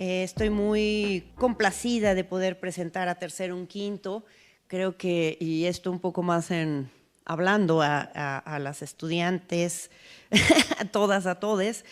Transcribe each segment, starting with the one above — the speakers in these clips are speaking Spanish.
Estoy muy complacida de poder presentar a Tercero un Quinto. Creo que, y esto un poco más hablando a las estudiantes, a todas, a todes,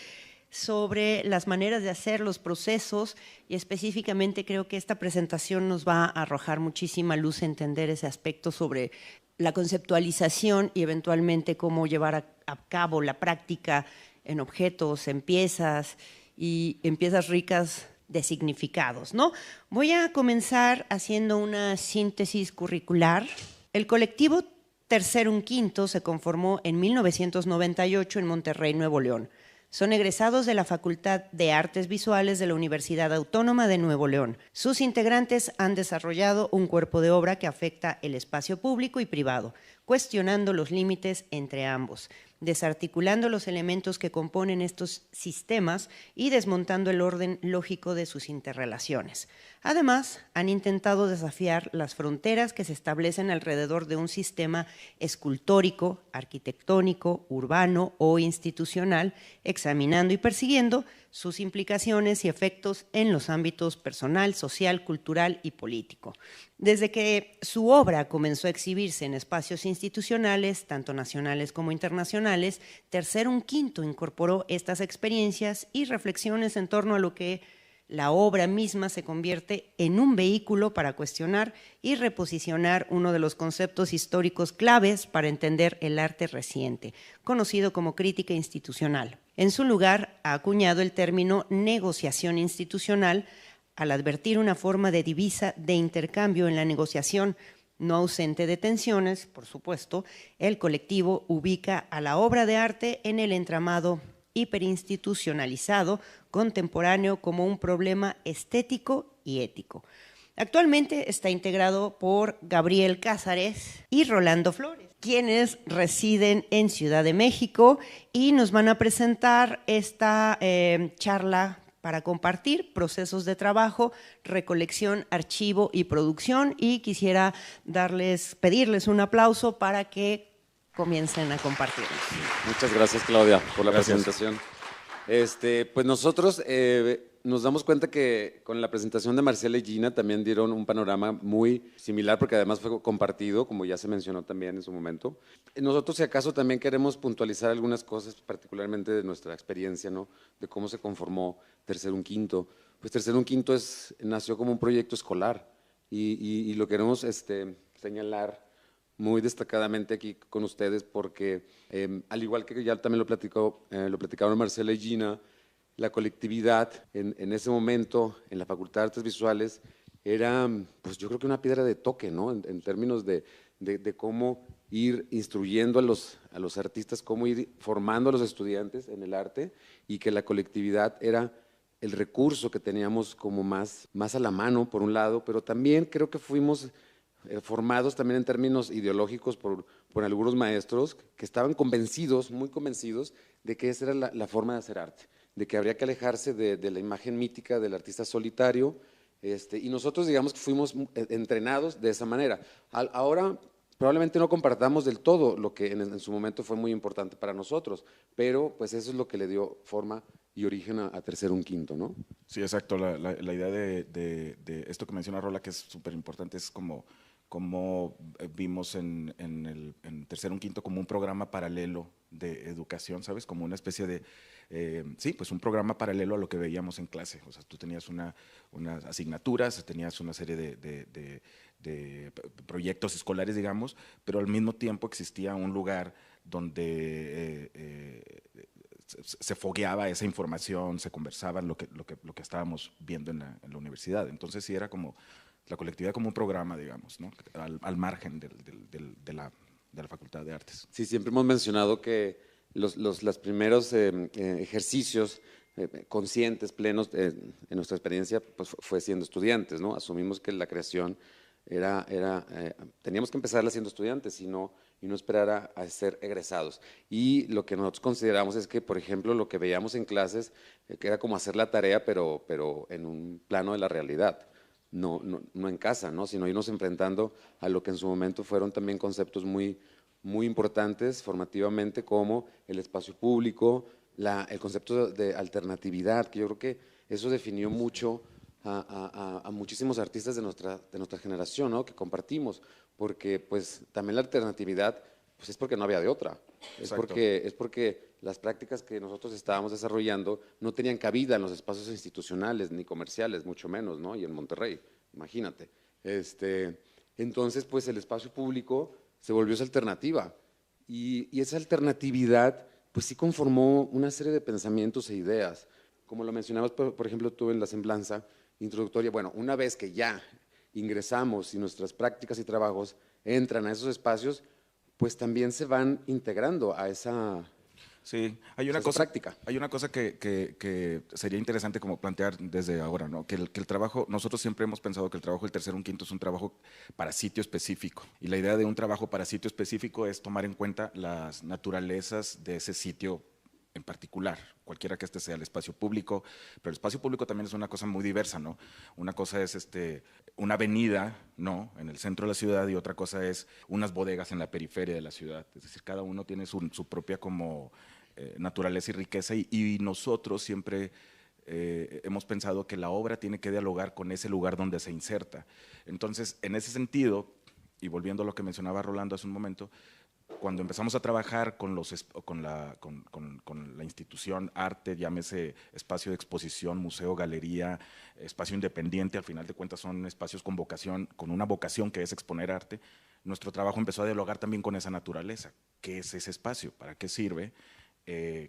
sobre las maneras de hacer los procesos, y específicamente creo que esta presentación nos va a arrojar muchísima luz a entender ese aspecto sobre la conceptualización y eventualmente cómo llevar a cabo la práctica en objetos, en piezas y en piezas ricas de significados, ¿no? Voy a comenzar haciendo una síntesis curricular. El colectivo Tercero un Quinto se conformó en 1998 en Monterrey, Nuevo León. Son egresados de la Facultad de Artes Visuales de la Universidad Autónoma de Nuevo León. Sus integrantes han desarrollado un cuerpo de obra que afecta el espacio público y privado, cuestionando los límites entre ambos, desarticulando los elementos que componen estos sistemas y desmontando el orden lógico de sus interrelaciones. Además, han intentado desafiar las fronteras que se establecen alrededor de un sistema escultórico, arquitectónico, urbano o institucional, examinando y persiguiendo sus implicaciones y efectos en los ámbitos personal, social, cultural y político. Desde que su obra comenzó a exhibirse en espacios institucionales, tanto nacionales como internacionales, Tercero un Quinto incorporó estas experiencias y reflexiones en torno a lo que la obra misma se convierte en un vehículo para cuestionar y reposicionar uno de los conceptos históricos claves para entender el arte reciente, conocido como crítica institucional. En su lugar, ha acuñado el término negociación institucional al advertir una forma de divisa de intercambio en la negociación, no ausente de tensiones. Por supuesto, el colectivo ubica a la obra de arte en el entramado hiperinstitucionalizado contemporáneo como un problema estético y ético. Actualmente está integrado por Gabriel Cázares y Rolando Flores, quienes residen en Ciudad de México y nos van a presentar esta charla para compartir procesos de trabajo, recolección, archivo y producción, y quisiera pedirles un aplauso para que comiencen a compartirlos. Muchas gracias, Claudia, por la presentación. Pues nosotros nos damos cuenta que con la presentación de Marcela y Gina también dieron un panorama muy similar, porque además fue compartido, como ya se mencionó también en su momento. Nosotros, si acaso, también queremos puntualizar algunas cosas, particularmente de nuestra experiencia, ¿no? De cómo se conformó Tercero un Quinto. Pues Tercero un Quinto nació como un proyecto escolar y lo queremos señalar muy destacadamente aquí con ustedes porque, al igual que ya también lo platicaron Marcela y Gina, la colectividad en ese momento en la Facultad de Artes Visuales era, pues yo creo que una piedra de toque, ¿no? En términos de cómo ir instruyendo a los artistas, cómo ir formando a los estudiantes en el arte, y que la colectividad era el recurso que teníamos como más a la mano, por un lado, pero también creo que fuimos formados también en términos ideológicos por algunos maestros que estaban convencidos, muy convencidos, de que esa era la forma de hacer arte, de que habría que alejarse de la imagen mítica del artista solitario, y nosotros digamos que fuimos entrenados de esa manera. Ahora probablemente no compartamos del todo lo que en su momento fue muy importante para nosotros, pero pues eso es lo que le dio forma y origen a Tercero un Quinto, ¿no? Sí, exacto. La idea de esto que menciona Rola, que es súper importante, es como vimos en Tercero un Quinto como un programa paralelo de educación, ¿sabes? Como una especie de, sí, pues un programa paralelo a lo que veíamos en clase. O sea, tú tenías unas asignaturas, tenías una serie de proyectos escolares, digamos, pero al mismo tiempo existía un lugar donde se fogueaba esa información, se conversaba lo que estábamos viendo en la universidad. Entonces sí era como la colectividad como un programa, digamos, ¿no? Al margen de la Facultad de Artes. Sí, siempre hemos mencionado que los primeros ejercicios conscientes, plenos, en nuestra experiencia, pues fue siendo estudiantes, ¿no? Asumimos que la creación teníamos que empezarla siendo estudiantes y no esperar a ser egresados. Y lo que nosotros consideramos es que, por ejemplo, lo que veíamos en clases, que era como hacer la tarea, pero en un plano de la realidad. No en casa, ¿no? Sino irnos enfrentando a lo que en su momento fueron también conceptos muy importantes formativamente, como el espacio público, el concepto de alternatividad, que yo creo que eso definió mucho a muchísimos artistas de nuestra generación, ¿no? Que compartimos, porque pues también la alternatividad pues es porque no había de otra, Exacto. es porque las prácticas que nosotros estábamos desarrollando no tenían cabida en los espacios institucionales ni comerciales, mucho menos, ¿no? Y en Monterrey, imagínate. Entonces, pues el espacio público se volvió esa alternativa y esa alternatividad, pues sí conformó una serie de pensamientos e ideas. Como lo mencionabas, por ejemplo, tú en la semblanza introductoria, bueno, una vez que ya ingresamos y nuestras prácticas y trabajos entran a esos espacios, pues también se van integrando a esa, Sí, esa práctica. hay una cosa que sería interesante como plantear desde ahora, ¿no? Que el trabajo, nosotros siempre hemos pensado que el trabajo del tercero, un quinto es un trabajo para sitio específico. Y la idea de un trabajo para sitio específico es tomar en cuenta las naturalezas de ese sitio en particular, cualquiera que este sea el espacio público, pero el espacio público también es una cosa muy diversa, ¿no? Una cosa es una avenida, ¿no? En el centro de la ciudad y otra cosa es unas bodegas en la periferia de la ciudad. Es decir, cada uno tiene su propia como naturaleza y riqueza y nosotros siempre hemos pensado que la obra tiene que dialogar con ese lugar donde se inserta. Entonces, en ese sentido, y volviendo a lo que mencionaba Rolando hace un momento, cuando empezamos a trabajar con la institución arte, llámese espacio de exposición, museo, galería, espacio independiente, al final de cuentas son espacios con vocación, con una vocación que es exponer arte, nuestro trabajo empezó a dialogar también con esa naturaleza. ¿Qué es ese espacio? ¿Para qué sirve?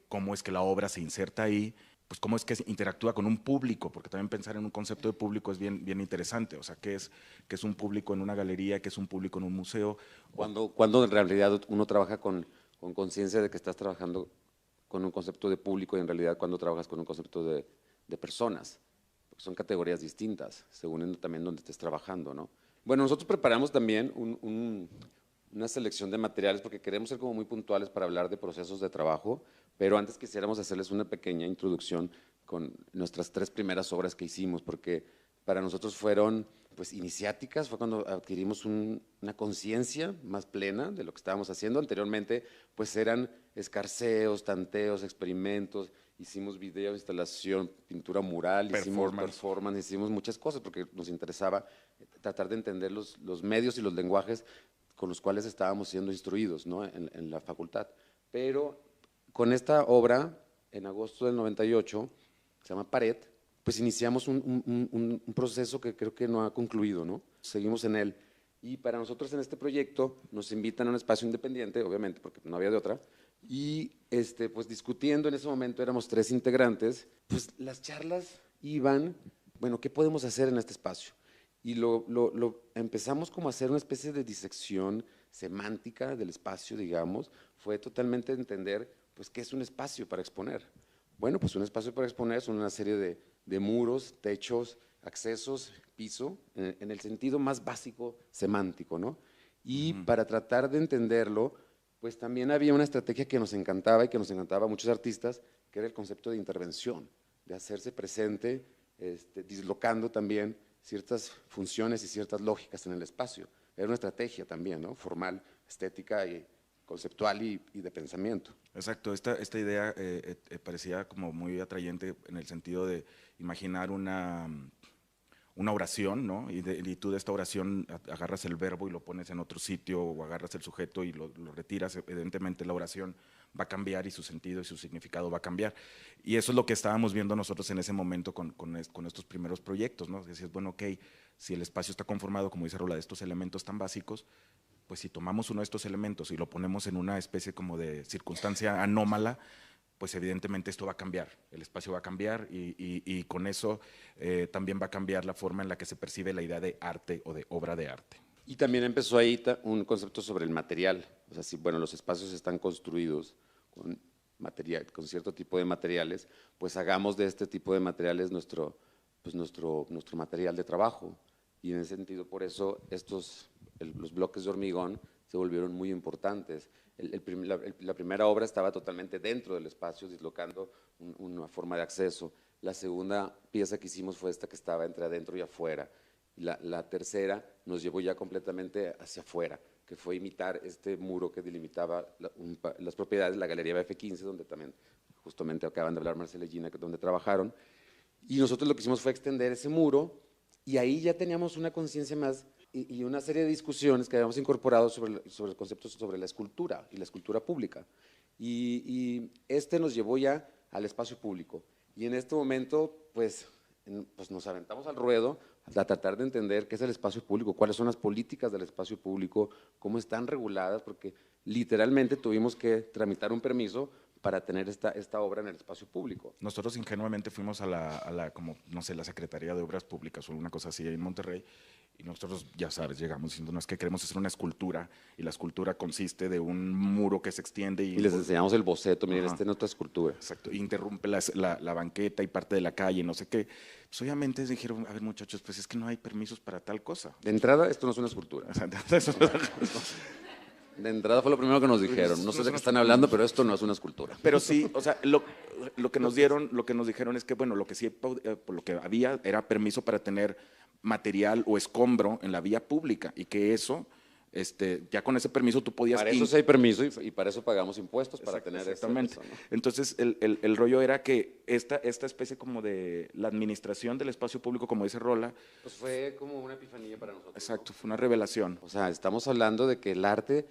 ¿Cómo es que la obra se inserta ahí? Pues cómo es que interactúa con un público, porque también pensar en un concepto de público es bien interesante. O sea, qué es un público en una galería, qué es un público en un museo. Cuando en realidad uno trabaja con conciencia de que estás trabajando con un concepto de público y en realidad cuando trabajas con un concepto de personas, porque son categorías distintas, según también donde estés trabajando, ¿no? Bueno, nosotros preparamos también una selección de materiales porque queremos ser como muy puntuales para hablar de procesos de trabajo, pero antes quisiéramos hacerles una pequeña introducción con nuestras 3 primeras obras que hicimos, porque para nosotros fueron pues iniciáticas, fue cuando adquirimos una conciencia más plena de lo que estábamos haciendo. Anteriormente pues eran escarceos, tanteos, experimentos, hicimos video, instalación, pintura mural, hicimos performance, hicimos muchas cosas porque nos interesaba tratar de entender los medios y los lenguajes con los cuales estábamos siendo instruidos, ¿no? en la facultad. Pero con esta obra, en agosto del 98, se llama Pared, pues iniciamos un proceso que creo que no ha concluido, ¿no? Seguimos en él. Y para nosotros en este proyecto nos invitan a un espacio independiente, obviamente, porque no había de otra, y pues discutiendo en ese momento, éramos 3 integrantes, pues las charlas iban, bueno, ¿qué podemos hacer en este espacio? Y empezamos como a hacer una especie de disección semántica del espacio, digamos, fue totalmente entender, pues, ¿qué es un espacio para exponer? Bueno, pues un espacio para exponer son una serie de muros, techos, accesos, piso, en el sentido más básico semántico, ¿no? Y para tratar de entenderlo, pues también había una estrategia que nos encantaba y que nos encantaba a muchos artistas, que era el concepto de intervención, de hacerse presente, dislocando también ciertas funciones y ciertas lógicas en el espacio. Era una estrategia también, ¿no? Formal, estética y conceptual y de pensamiento. Exacto, esta idea parecía como muy atrayente en el sentido de imaginar una oración, ¿no? Y tú de esta oración agarras el verbo y lo pones en otro sitio o agarras el sujeto y lo retiras. Evidentemente la oración va a cambiar y su sentido y su significado va a cambiar. Y eso es lo que estábamos viendo nosotros en ese momento con estos primeros proyectos, ¿no? Decías, bueno, ok, si el espacio está conformado, como dice Rola, de estos elementos tan básicos, pues si tomamos uno de estos elementos y lo ponemos en una especie como de circunstancia anómala, pues evidentemente esto va a cambiar, el espacio va a cambiar y con eso también va a cambiar la forma en la que se percibe la idea de arte o de obra de arte. Y también empezó ahí un concepto sobre el material, o sea, si bueno, los espacios están construidos con material, con cierto tipo de materiales, pues hagamos de este tipo de materiales nuestro material de trabajo. Y en ese sentido, por eso los bloques de hormigón se volvieron muy importantes. La primera obra estaba totalmente dentro del espacio, dislocando una forma de acceso. La segunda pieza que hicimos fue esta que estaba entre adentro y afuera. La tercera nos llevó ya completamente hacia afuera, que fue imitar este muro que delimitaba las propiedades de la Galería BF15, donde también justamente acaban de hablar Marcela y Gina, donde trabajaron. Y nosotros lo que hicimos fue extender ese muro y ahí ya teníamos una conciencia más y una serie de discusiones que habíamos incorporado sobre el concepto sobre la escultura y la escultura pública. Y este nos llevó ya al espacio público. Y en este momento, pues nos aventamos al ruedo a tratar de entender qué es el espacio público, cuáles son las políticas del espacio público, cómo están reguladas, porque literalmente tuvimos que tramitar un permiso para tener esta obra en el espacio público. Nosotros ingenuamente fuimos a la como, no sé, la Secretaría de Obras Públicas o alguna cosa así en Monterrey, y nosotros, ya sabes, llegamos diciendo, no, es que queremos hacer una escultura, y la escultura consiste de un muro que se extiende. Y les enseñamos el boceto, miren, esta es nuestra escultura. Exacto, interrumpe la banqueta y parte de la calle, no sé qué. Pues obviamente dijeron, a ver muchachos, pues es que no hay permisos para tal cosa. De entrada, esto no es una escultura. De entrada fue lo primero que nos dijeron. No sé de qué están hablando, pero esto no es una escultura. Pero sí, o sea, lo que nos dijeron es que, bueno, lo que sí, por lo que había era permiso para tener material o escombro en la vía pública y que eso, ya con ese permiso tú podías… Para eso sí hay permiso y para eso pagamos impuestos, para tener exactamente. eso, ¿no? Entonces, el rollo era que esta especie como de la administración del espacio público, como dice Rola… Pues fue como una epifanía para nosotros. Exacto, ¿no? fue una revelación. O sea, estamos hablando de que el arte,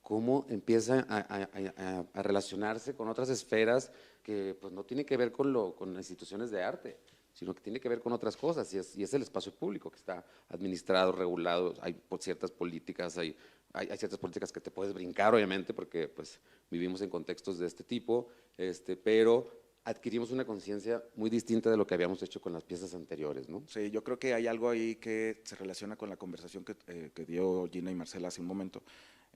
cómo empieza a relacionarse con otras esferas que pues no tiene que ver con las instituciones de arte, sino que tiene que ver con otras cosas, y es el espacio público que está administrado, regulado, hay ciertas políticas, hay ciertas políticas que te puedes brincar, obviamente, porque pues vivimos en contextos de este tipo, pero adquirimos una conciencia muy distinta de lo que habíamos hecho con las piezas anteriores, ¿no? Sí, yo creo que hay algo ahí que se relaciona con la conversación que dio Gina y Marcela hace un momento,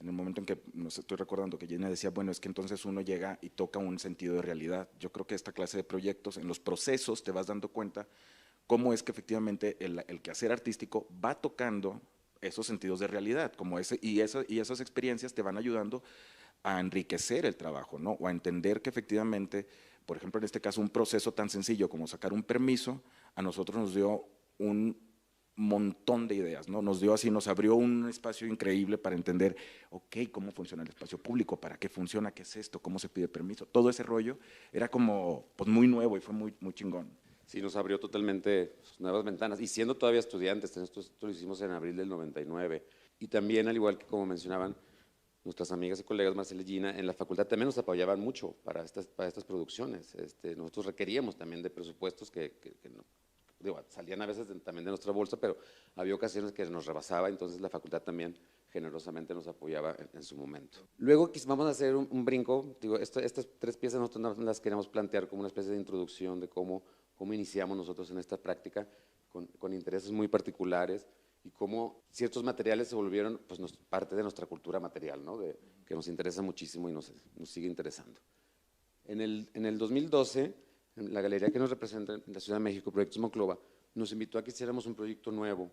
en el momento en que, no sé, estoy recordando que Gina decía, bueno, es que entonces uno llega y toca un sentido de realidad. Yo creo que esta clase de proyectos, en los procesos te vas dando cuenta cómo es que efectivamente el quehacer artístico va tocando esos sentidos de realidad, y esas experiencias te van ayudando a enriquecer el trabajo, ¿no? O a entender que efectivamente, por ejemplo, en este caso, un proceso tan sencillo como sacar un permiso, a nosotros nos dio un montón de ideas, ¿no? Nos abrió un espacio increíble para entender, ok, cómo funciona el espacio público, para qué funciona, qué es esto, cómo se pide permiso. Todo ese rollo era como pues, muy nuevo y fue muy, muy chingón. Sí, nos abrió totalmente nuevas ventanas. Y siendo todavía estudiantes, esto lo hicimos en abril del 99. Y también, al igual que como mencionaban nuestras amigas y colegas Marcela y Gina, en la facultad también nos apoyaban mucho para estas producciones. Nosotros requeríamos también de presupuestos que no, digo, salían a veces también de nuestra bolsa, pero había ocasiones que nos rebasaba, entonces la facultad también generosamente nos apoyaba en su momento. Luego vamos a hacer un brinco, digo, estas tres piezas nosotros las queremos plantear como una especie de introducción de cómo iniciamos nosotros en esta práctica con intereses muy particulares y cómo ciertos materiales se volvieron pues, parte de nuestra cultura material, ¿no? Que nos interesa muchísimo y nos sigue interesando. En el 2012, en la galería que nos representa en la Ciudad de México, Proyectos Monclova, nos invitó a que hiciéramos un proyecto nuevo.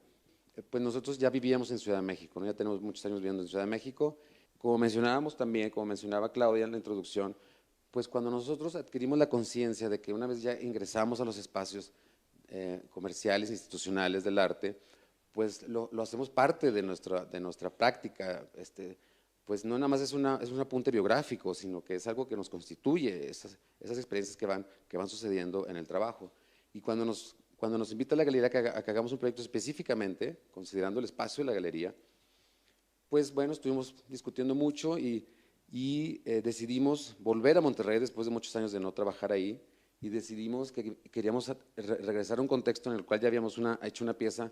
Pues nosotros ya vivíamos en Ciudad de México, ¿no? Ya tenemos muchos años viviendo en Ciudad de México. Como mencionábamos también, como mencionaba Claudia en la introducción, pues cuando nosotros adquirimos la conciencia de que una vez ya ingresamos a los espacios comerciales, institucionales del arte, pues lo hacemos parte de nuestra práctica, pues no nada más es un apunte biográfico, sino que es algo que nos constituye, esas experiencias que van sucediendo en el trabajo. Y cuando nos invita a la galería a que hagamos un proyecto específicamente, considerando el espacio de la galería, pues bueno, estuvimos discutiendo mucho y decidimos volver a Monterrey después de muchos años de no trabajar ahí, y decidimos que queríamos regresar a un contexto en el cual ya habíamos hecho una pieza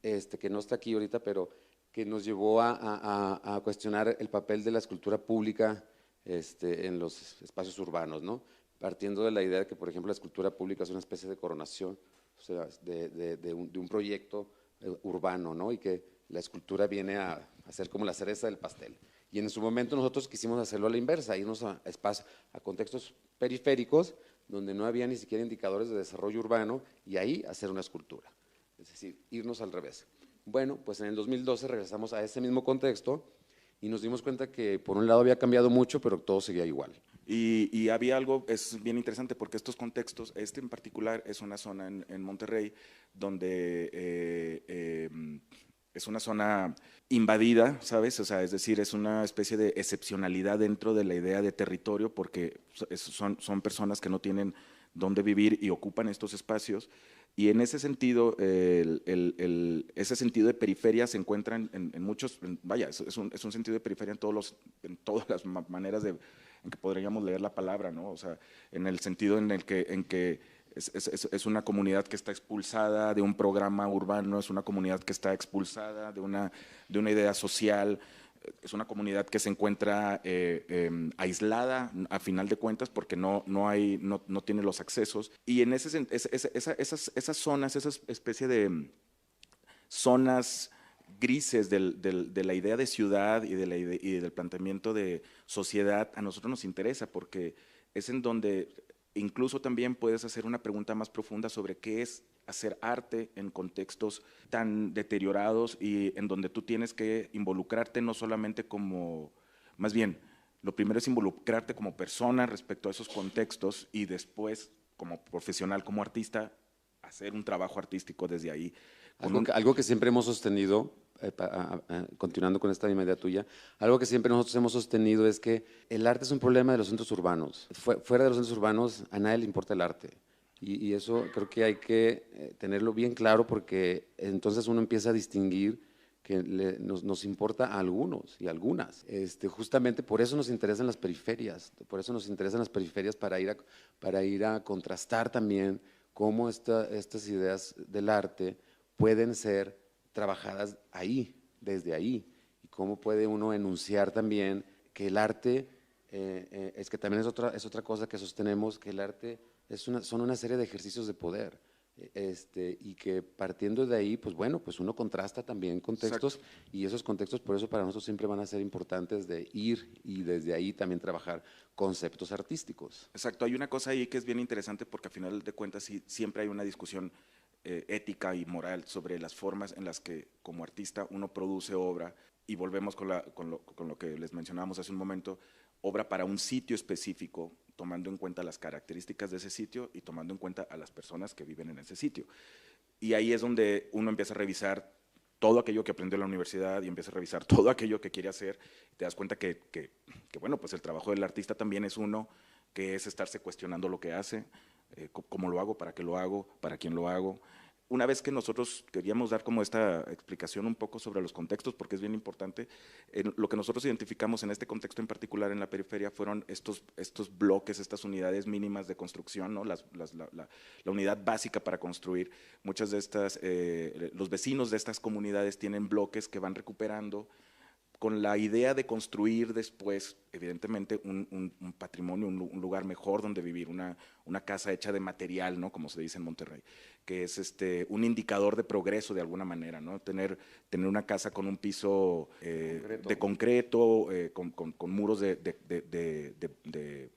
que no está aquí ahorita, pero que nos llevó a cuestionar el papel de la escultura pública en los espacios urbanos, ¿no? Partiendo de la idea de que, por ejemplo, la escultura pública es una especie de coronación, o sea, de un proyecto urbano, ¿no? Y que la escultura viene a ser como la cereza del pastel. Y en su momento nosotros quisimos hacerlo a la inversa, irnos a contextos periféricos donde no había ni siquiera indicadores de desarrollo urbano y ahí hacer una escultura, es decir, irnos al revés. Bueno, pues en el 2012 regresamos a ese mismo contexto y nos dimos cuenta que por un lado había cambiado mucho, pero todo seguía igual. Y había algo, es bien interesante porque estos contextos, en particular es una zona en Monterrey donde es una zona invadida, ¿sabes? O sea, es decir, es una especie de excepcionalidad dentro de la idea de territorio porque son personas que no tienen dónde vivir y ocupan estos espacios. Y en ese sentido, ese sentido de periferia se encuentra en muchos, vaya, es un sentido de periferia en todas las maneras en que podríamos leer la palabra, ¿no? O sea, en el sentido en que es una comunidad que está expulsada de un programa urbano, es una comunidad que está expulsada de una idea social, es una comunidad que se encuentra aislada a final de cuentas porque no tiene los accesos. Y en esas zonas, esa especie de zonas grises de la idea de ciudad y del planteamiento de sociedad, a nosotros nos interesa porque es en donde incluso también puedes hacer una pregunta más profunda sobre qué es hacer arte en contextos tan deteriorados y en donde tú tienes que involucrarte no solamente como, más bien, lo primero es involucrarte como persona respecto a esos contextos y después como profesional, como artista, hacer un trabajo artístico desde ahí. Algo que siempre hemos sostenido, continuando con esta misma idea tuya, algo que siempre nosotros hemos sostenido es que el arte es un problema de los centros urbanos. Fuera de los centros urbanos a nadie le importa el arte. Y eso creo que hay que tenerlo bien claro porque entonces uno empieza a distinguir que nos importa a algunos y algunas. Justamente por eso nos interesan las periferias, para ir a contrastar también cómo estas ideas del arte pueden ser trabajadas ahí, desde ahí, y cómo puede uno enunciar también que el arte, es que también es otra cosa que sostenemos, que el arte son una serie de ejercicios de poder, y que partiendo de ahí, pues bueno, pues uno contrasta también contextos. Exacto. Y esos contextos por eso para nosotros siempre van a ser importantes de ir y desde ahí también trabajar conceptos artísticos. Exacto, hay una cosa ahí que es bien interesante porque al final de cuentas sí, siempre hay una discusión ética y moral sobre las formas en las que como artista uno produce obra y volvemos con lo que les mencionábamos hace un momento, obra para un sitio específico, tomando en cuenta las características de ese sitio y tomando en cuenta a las personas que viven en ese sitio. Y ahí es donde uno empieza a revisar todo aquello que aprendió en la universidad y empieza a revisar todo aquello que quiere hacer. Te das cuenta que bueno, pues el trabajo del artista también es uno, que es estarse cuestionando lo que hace, cómo lo hago, para qué lo hago, para quién lo hago. Una vez que nosotros queríamos dar como esta explicación un poco sobre los contextos, porque es bien importante, lo que nosotros identificamos en este contexto en particular en la periferia fueron estos bloques, estas unidades mínimas de construcción, ¿no? la unidad básica para construir. Muchas de estas, los vecinos de estas comunidades tienen bloques que van recuperando con la idea de construir después, evidentemente, un patrimonio, un lugar mejor donde vivir, una casa hecha de material, ¿no? Como se dice en Monterrey, que es un indicador de progreso de alguna manera, ¿no? Tener una casa con un piso de concreto, con muros de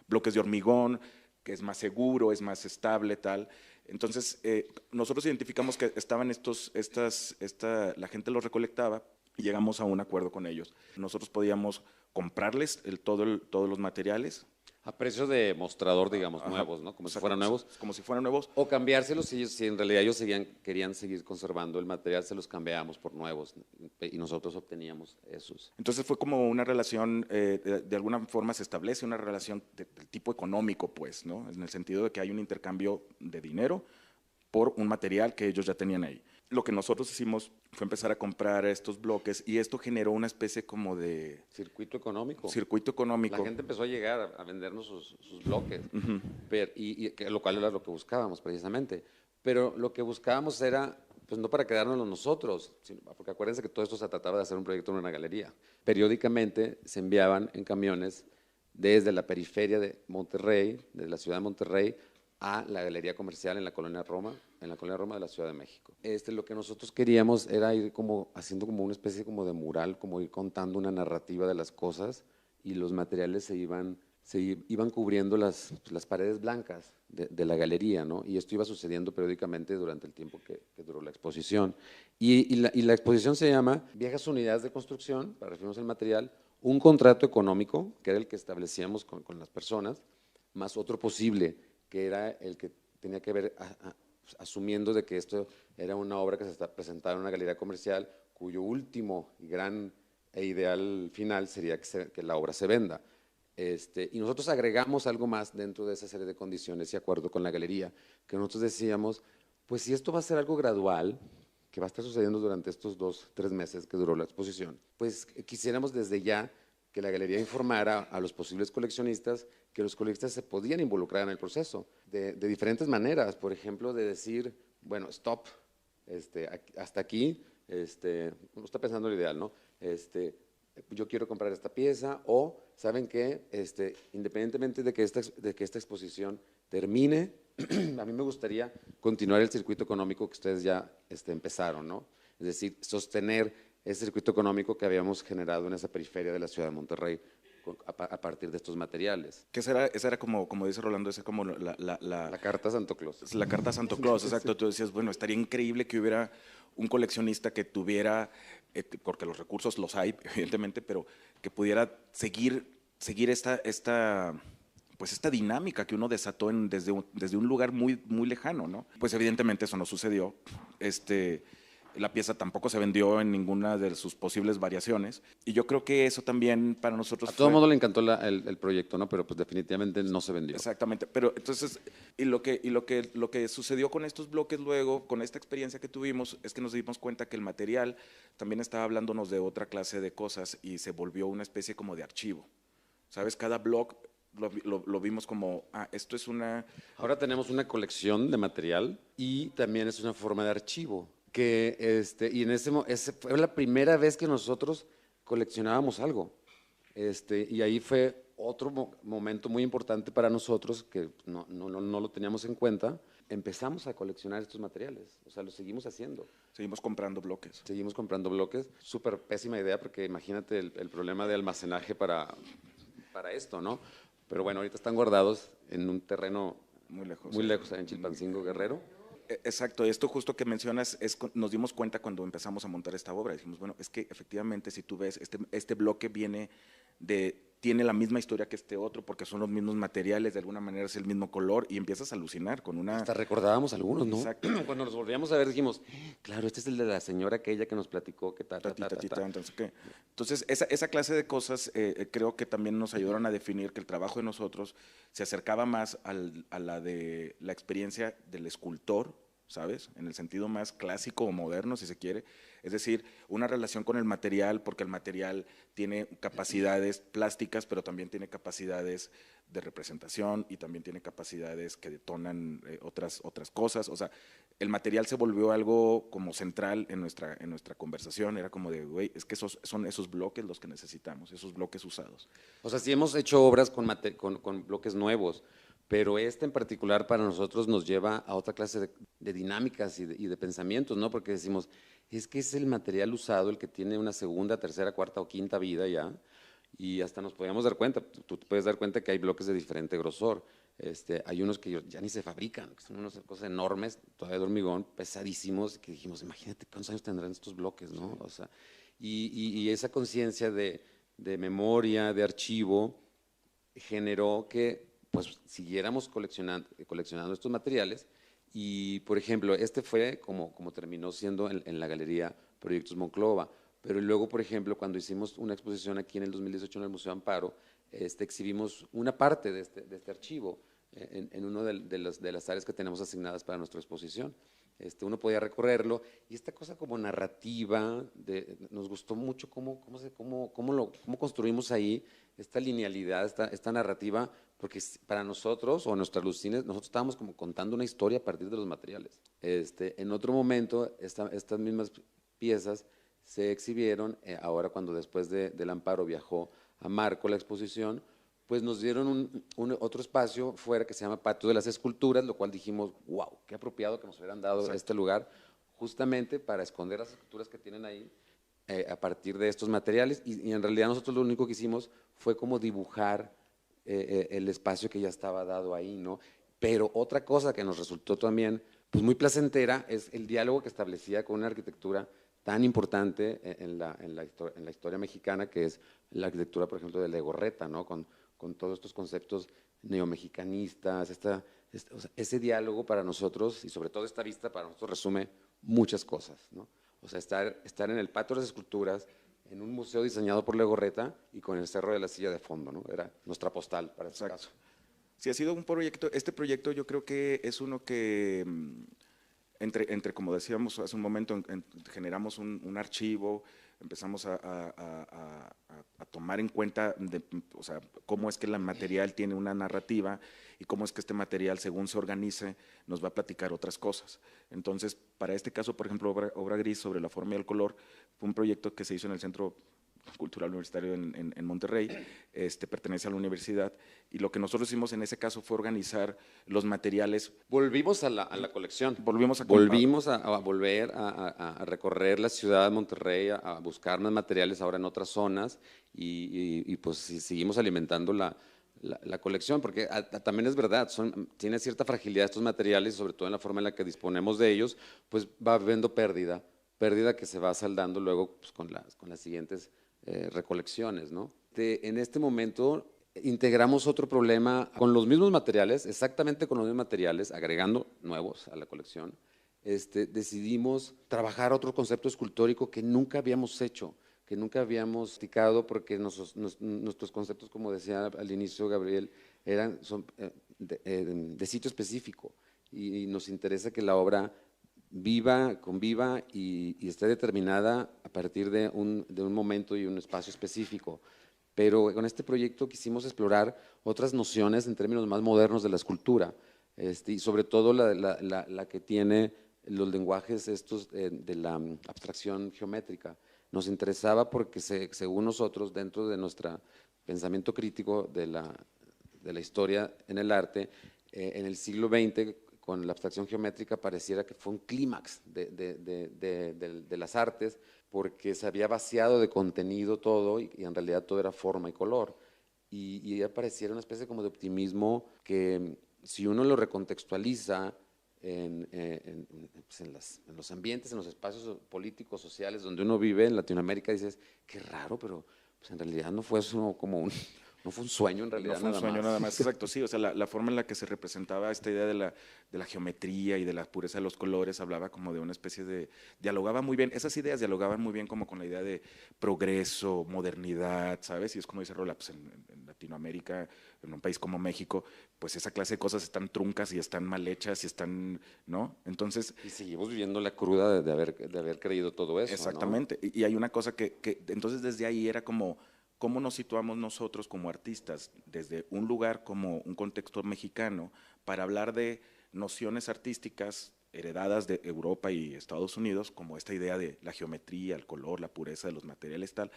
bloques de hormigón, que es más seguro, es más estable, tal. Entonces, nosotros identificamos que estaban la gente los recolectaba, y llegamos a un acuerdo con ellos. Nosotros podíamos comprarles todos los materiales. A precio de mostrador, digamos, nuevos, ¿no? Como si fueran nuevos. Como si fueran nuevos. O cambiárselos si en realidad ellos querían seguir conservando el material, se los cambiábamos por nuevos y nosotros obteníamos esos. Entonces fue como una relación, de alguna forma se establece una relación del tipo económico, pues, ¿no? En el sentido de que hay un intercambio de dinero por un material que ellos ya tenían ahí. Lo que nosotros hicimos fue empezar a comprar estos bloques y esto generó una especie como de… Circuito económico. Circuito económico. La gente empezó a llegar a vendernos sus bloques, lo cual era lo que buscábamos precisamente. Pero lo que buscábamos era, pues no para quedárnoslo nosotros, porque acuérdense que todo esto se trataba de hacer un proyecto en una galería. Periódicamente se enviaban en camiones desde la periferia de Monterrey, de la ciudad de Monterrey, a la galería comercial en la Colonia Roma de la Ciudad de México. Lo que nosotros queríamos era ir haciendo como una especie como de mural, como ir contando una narrativa de las cosas y los materiales se iban cubriendo las paredes blancas de la galería, ¿no? Y esto iba sucediendo periódicamente durante el tiempo que duró la exposición. Y la exposición se llama Viejas unidades de construcción, para referirnos al material, un contrato económico, que era el que establecíamos con las personas, más otro posible, que era el que tenía que ver asumiendo de que esto era una obra que se presentaba en una galería comercial cuyo último y gran e ideal final sería que la obra se venda. Y nosotros agregamos algo más dentro de esa serie de condiciones y acuerdo con la galería, que nosotros decíamos, pues si esto va a ser algo gradual, que va a estar sucediendo durante estos 2, 3 meses que duró la exposición, pues quisiéramos desde ya que la galería informara a los posibles coleccionistas que los coleccionistas se podían involucrar en el proceso de diferentes maneras, por ejemplo, de decir, bueno, stop, hasta aquí, uno está pensando lo ideal, ¿no? Yo quiero comprar esta pieza o, ¿saben qué? Independientemente de que esta exposición termine, a mí me gustaría continuar el circuito económico que ustedes ya empezaron, ¿no? Es decir, sostener ese circuito económico que habíamos generado en esa periferia de la ciudad de Monterrey a partir de estos materiales. Que esa era como dice Rolando, esa como La carta a Santo Claus. la carta a Santo Claus, exacto. Tú decías, bueno, estaría increíble que hubiera un coleccionista que tuviera, porque los recursos los hay, evidentemente, pero que pudiera seguir pues esta dinámica que uno desató desde un lugar muy, muy lejano, ¿no? Pues evidentemente eso no sucedió. La pieza tampoco se vendió en ninguna de sus posibles variaciones. Y yo creo que eso también para nosotros A todo mundo le encantó el proyecto, ¿no? Pero pues definitivamente no se vendió. Exactamente, pero entonces, lo que sucedió con estos bloques luego, con esta experiencia que tuvimos, es que nos dimos cuenta que el material también estaba hablándonos de otra clase de cosas y se volvió una especie como de archivo. ¿Sabes? Cada blog lo vimos como, esto es una... Ahora tenemos una colección de material y también es una forma de archivo. Y fue la primera vez que nosotros coleccionábamos algo. Y ahí fue otro momento muy importante para nosotros que no lo teníamos en cuenta. Empezamos a coleccionar estos materiales, o sea, lo seguimos haciendo. Seguimos comprando bloques. Seguimos comprando bloques. Súper pésima idea porque imagínate el problema de almacenaje para esto, ¿no? Pero bueno, ahorita están guardados en un terreno muy lejos, en Chilpancingo, Guerrero. Exacto, esto justo que mencionas, nos dimos cuenta cuando empezamos a montar esta obra, dijimos, bueno, es que efectivamente si tú ves, este bloque tiene la misma historia que este otro, porque son los mismos materiales, de alguna manera es el mismo color, y empiezas a alucinar con una... Hasta recordábamos algunos, ¿no? Exacto. Cuando nos volvíamos a ver dijimos, claro, este es el de la señora aquella que nos platicó, que Entonces, esa clase de cosas creo que también nos ayudaron a definir que el trabajo de nosotros se acercaba más a la de la experiencia del escultor, ¿sabes? En el sentido más clásico o moderno, si se quiere. Es decir, una relación con el material, porque el material tiene capacidades plásticas, pero también tiene capacidades de representación y también tiene capacidades que detonan otras cosas. O sea, el material se volvió algo como central en nuestra conversación. Era como de, güey, es que son esos bloques los que necesitamos, esos bloques usados. O sea, sí hemos hecho obras con bloques nuevos, pero en particular para nosotros nos lleva a otra clase de dinámicas y de pensamientos, ¿no? Porque decimos, es que es el material usado el que tiene una segunda, tercera, cuarta o quinta vida ya, y hasta nos podíamos dar cuenta, tú te puedes dar cuenta que hay bloques de diferente grosor. Hay unos que ya ni se fabrican, que son unas cosas enormes, todavía de hormigón, pesadísimos, que dijimos, imagínate cuántos años tendrán estos bloques, ¿no? O sea, y esa conciencia de memoria, de archivo, generó que pues siguiéramos coleccionando estos materiales y, por ejemplo, fue como terminó siendo en la Galería Proyectos Monclova, pero luego, por ejemplo, cuando hicimos una exposición aquí en el 2018 en el Museo Amparo, exhibimos una parte de este archivo en una de las áreas que tenemos asignadas para nuestra exposición. Uno podía recorrerlo y esta cosa como narrativa, nos gustó mucho cómo construimos ahí esta linealidad, esta narrativa, porque para nosotros o nuestras lucines, nosotros estábamos como contando una historia a partir de los materiales. En otro momento, estas mismas piezas se exhibieron, ahora cuando después del Amparo viajó a Marco la exposición, pues nos dieron otro espacio fuera que se llama Patio de las Esculturas, lo cual dijimos, wow, qué apropiado que nos hubieran dado este lugar, justamente para esconder las esculturas que tienen ahí a partir de estos materiales, y en realidad nosotros lo único que hicimos fue como dibujar el espacio que ya estaba dado ahí, ¿no? Pero otra cosa que nos resultó también pues muy placentera es el diálogo que establecía con una arquitectura tan importante en la historia mexicana, que es la arquitectura, por ejemplo, de Legorreta, ¿no? Con todos estos conceptos neomexicanistas, o sea, ese diálogo para nosotros, y sobre todo esta vista para nosotros resume muchas cosas, ¿no? O sea, estar en el Patio de las Esculturas, en un museo diseñado por Legorreta y con el Cerro de la Silla de fondo, ¿no? Era nuestra postal para este caso. Sí, ha sido un proyecto, este proyecto yo creo que es uno que, como decíamos hace un momento, generamos un archivo, empezamos a tomar en cuenta, o sea, cómo es que el material tiene una narrativa y cómo es que este material, según se organice, nos va a platicar otras cosas. Entonces, para este caso, por ejemplo, Obra Gris sobre la forma y el color, fue un proyecto que se hizo en el Centro Cultural Universitario en Monterrey, pertenece a la universidad, y lo que nosotros hicimos en ese caso fue organizar los materiales. Volvimos a la colección. Volvimos a volver a recorrer la ciudad de Monterrey, a buscar más materiales ahora en otras zonas, y pues seguimos alimentando la colección, porque también es verdad, tiene cierta fragilidad estos materiales, sobre todo en la forma en la que disponemos de ellos, pues va habiendo pérdida que se va saldando luego pues, con las siguientes recolecciones, ¿no? En este momento integramos otro problema con los mismos materiales, exactamente con los mismos materiales, agregando nuevos a la colección. Decidimos trabajar otro concepto escultórico que nunca habíamos hecho, que nunca habíamos practicado, porque nuestros conceptos, como decía al inicio Gabriel, son de sitio específico, y nos interesa que la obra conviva y esté determinada a partir de un momento y un espacio específico. Pero con este proyecto quisimos explorar otras nociones en términos más modernos de la escultura, y sobre todo la que tiene los lenguajes estos de la abstracción geométrica. Nos interesaba porque según nosotros, dentro de nuestro pensamiento crítico de la historia en el arte, en el siglo XX, con la abstracción geométrica pareciera que fue un clímax de las artes, porque se había vaciado de contenido todo y en realidad todo era forma y color. Y ya pareciera una especie como de optimismo que si uno lo recontextualiza pues en los ambientes, en los espacios políticos, sociales donde uno vive en Latinoamérica, dices, qué raro, pero pues en realidad no fue eso como no fue un sueño en realidad. No fue un sueño nada más, exacto, sí, o sea, la forma en la que se representaba esta idea de la geometría y de la pureza de los colores hablaba como de una especie dialogaba muy bien, esas ideas dialogaban muy bien como con la idea de progreso, modernidad, ¿sabes? Y es como dice Rola, pues en Latinoamérica, en un país como México, pues esa clase de cosas están truncas y están mal hechas y están, ¿no? Entonces… Y seguimos viviendo la cruda de haber creído todo eso, exactamente, ¿no? Y hay una cosa que entonces desde ahí era como… ¿Cómo nos situamos nosotros como artistas desde un lugar como un contexto mexicano para hablar de nociones artísticas heredadas de Europa y Estados Unidos, como esta idea de la geometría, el color, la pureza de los materiales, tal?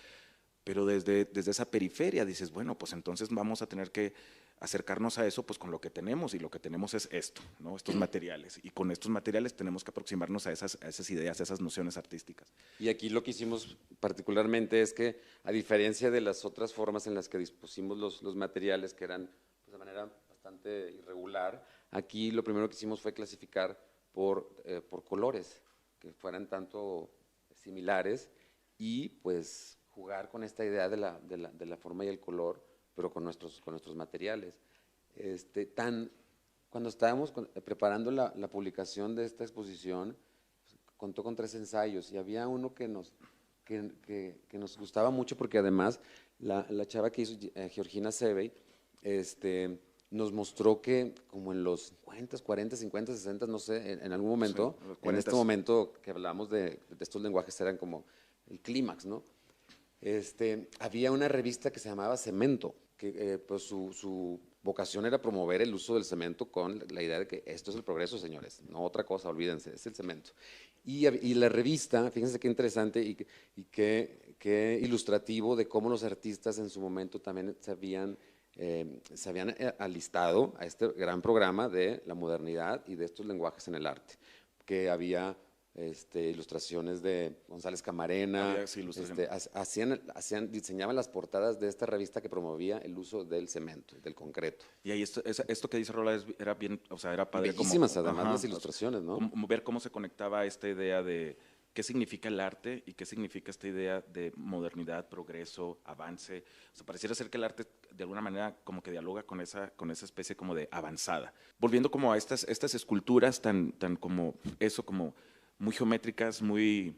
Pero desde esa periferia dices, bueno, pues entonces vamos a tener que acercarnos a eso pues con lo que tenemos, y lo que tenemos es esto, ¿no? Estos materiales, y con estos materiales tenemos que aproximarnos a esas ideas, a esas nociones artísticas. Y aquí lo que hicimos particularmente es que, a diferencia de las otras formas en las que dispusimos los materiales, que eran pues, de manera bastante irregular, aquí lo primero que hicimos fue clasificar por colores, que fueran tanto similares, y pues jugar con esta idea de la forma y el color, pero con nuestros materiales. Cuando estábamos preparando la publicación de esta exposición, contó con 3 ensayos, y había uno que nos gustaba mucho, porque además la chava que hizo, Georgina Sebey, nos mostró que como en los 50, 40, 50, 60, no sé, en algún momento, sí, en este momento que hablamos de estos lenguajes, eran como el clímax, ¿no? Había una revista que se llamaba Cemento, que pues su vocación era promover el uso del cemento con la idea de que esto es el progreso, señores, no otra cosa, olvídense, es el cemento. Y la revista, fíjense qué interesante y qué ilustrativo de cómo los artistas en su momento también se habían alistado a este gran programa de la modernidad y de estos lenguajes en el arte, que había ilustraciones de González Camarena, diseñaban las portadas de esta revista que promovía el uso del cemento, del concreto. Y ahí esto que dice Rola era bien, o sea, era padre. Bellísimas además las ilustraciones, ¿no? Ver cómo se conectaba esta idea de qué significa el arte y qué significa esta idea de modernidad, progreso, avance. O sea, pareciera ser que el arte de alguna manera como que dialoga con esa especie como de avanzada. Volviendo como a estas esculturas tan como eso, como muy geométricas, muy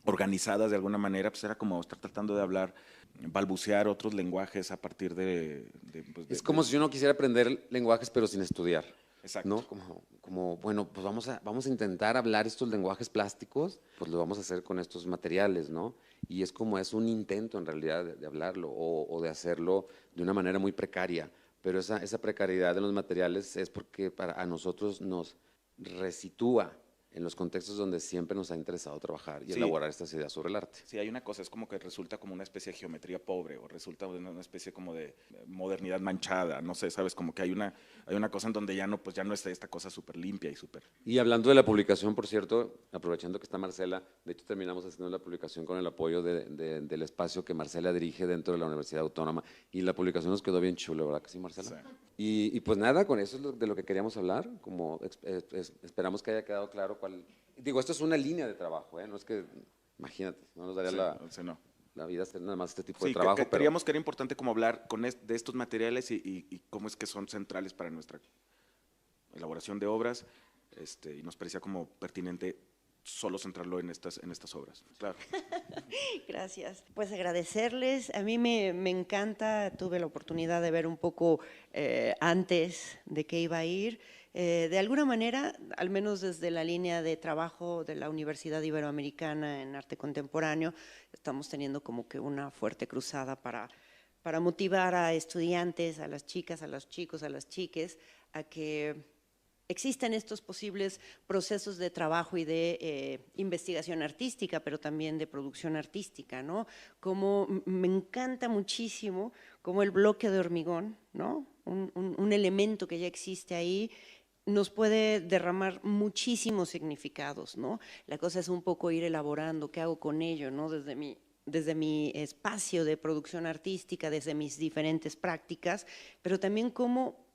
organizadas de alguna manera, pues era como estar tratando de hablar, balbucear otros lenguajes a partir pues, Es como si uno quisiera aprender lenguajes pero sin estudiar. Exacto. ¿No? Como, bueno, pues vamos a intentar hablar estos lenguajes plásticos, pues lo vamos a hacer con estos materiales, ¿no? Y es un intento en realidad de hablarlo o de hacerlo de una manera muy precaria, pero esa precariedad de los materiales es porque a nosotros nos resitúa en los contextos donde siempre nos ha interesado trabajar y elaborar estas ideas sobre el arte. Sí, hay una cosa, es como que resulta como una especie de geometría pobre o resulta una especie como de modernidad manchada, no sé, sabes, como que hay una cosa en donde ya no es esta cosa súper limpia y súper... Y hablando de la publicación, por cierto, aprovechando que está Marcela, de hecho terminamos haciendo la publicación con el apoyo del espacio que Marcela dirige dentro de la Universidad Autónoma y la publicación nos quedó bien chula, ¿verdad que sí, Marcela? Sí. Y pues nada, con eso es de lo que queríamos hablar, como esperamos que haya quedado claro cuál... Digo, esto es una línea de trabajo, ¿eh? No es que, imagínate, no nos daría la vida hacer nada más este tipo de trabajo. Pero creíamos que era importante como hablar de estos materiales y cómo es que son centrales para nuestra elaboración de obras, y nos parecía como pertinente solo centrarlo en estas obras. Claro. Gracias. Pues agradecerles. A mí me encanta, tuve la oportunidad de ver un poco antes de que iba a ir. De alguna manera, al menos desde la línea de trabajo de la Universidad Iberoamericana en Arte Contemporáneo, estamos teniendo como que una fuerte cruzada para motivar a estudiantes, a las chicas, a los chicos, a las chiques, a que existen estos posibles procesos de trabajo y de investigación artística, pero también de producción artística, ¿no? Como me encanta muchísimo como el bloque de hormigón, ¿no? Un elemento que ya existe ahí, nos puede derramar muchísimos significados, ¿no? La cosa es un poco ir elaborando qué hago con ello, ¿no? Desde mi espacio de producción artística, desde mis diferentes prácticas, pero también cómo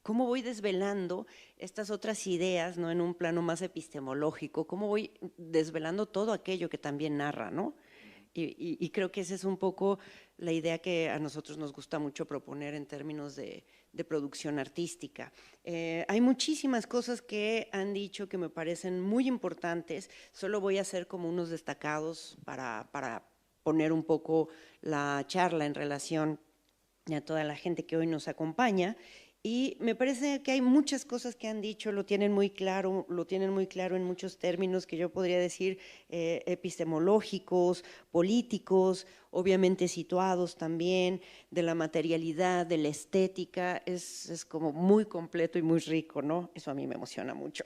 voy desvelando estas otras ideas, ¿no? En un plano más epistemológico, cómo voy desvelando todo aquello que también narra, ¿no? Y creo que esa es un poco la idea que a nosotros nos gusta mucho proponer en términos de producción artística. Hay muchísimas cosas que han dicho que me parecen muy importantes, solo voy a hacer como unos destacados para poner un poco la charla en relación a toda la gente que hoy nos acompaña. Y me parece que hay muchas cosas que han dicho, lo tienen muy claro en muchos términos que yo podría decir epistemológicos, políticos, obviamente situados también, de la materialidad, de la estética, es como muy completo y muy rico, ¿no? Eso a mí me emociona mucho,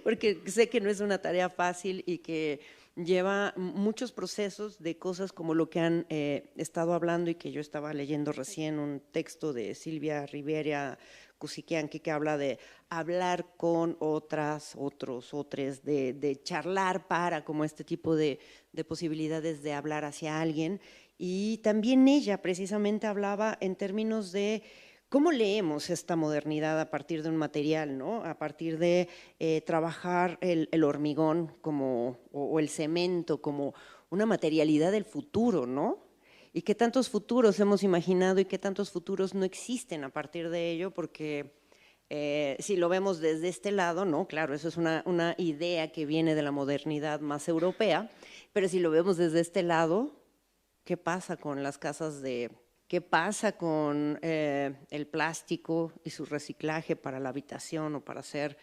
porque sé que no es una tarea fácil y que lleva muchos procesos de cosas como lo que han estado hablando y que yo estaba leyendo recién, un texto de Silvia Rivera Cusiquianqui que habla de hablar con otros, de charlar para como este tipo de posibilidades de hablar hacia alguien. Y también ella precisamente hablaba en términos de ¿cómo leemos esta modernidad a partir de un material, ¿no? A partir de trabajar el hormigón o el cemento como una materialidad del futuro, ¿no? Y qué tantos futuros hemos imaginado y qué tantos futuros no existen a partir de ello, porque si lo vemos desde este lado, ¿no? Claro, eso es una idea que viene de la modernidad más europea, pero si lo vemos desde este lado, ¿qué pasa con las casas ¿qué pasa con el plástico y su reciclaje para la habitación o para hacer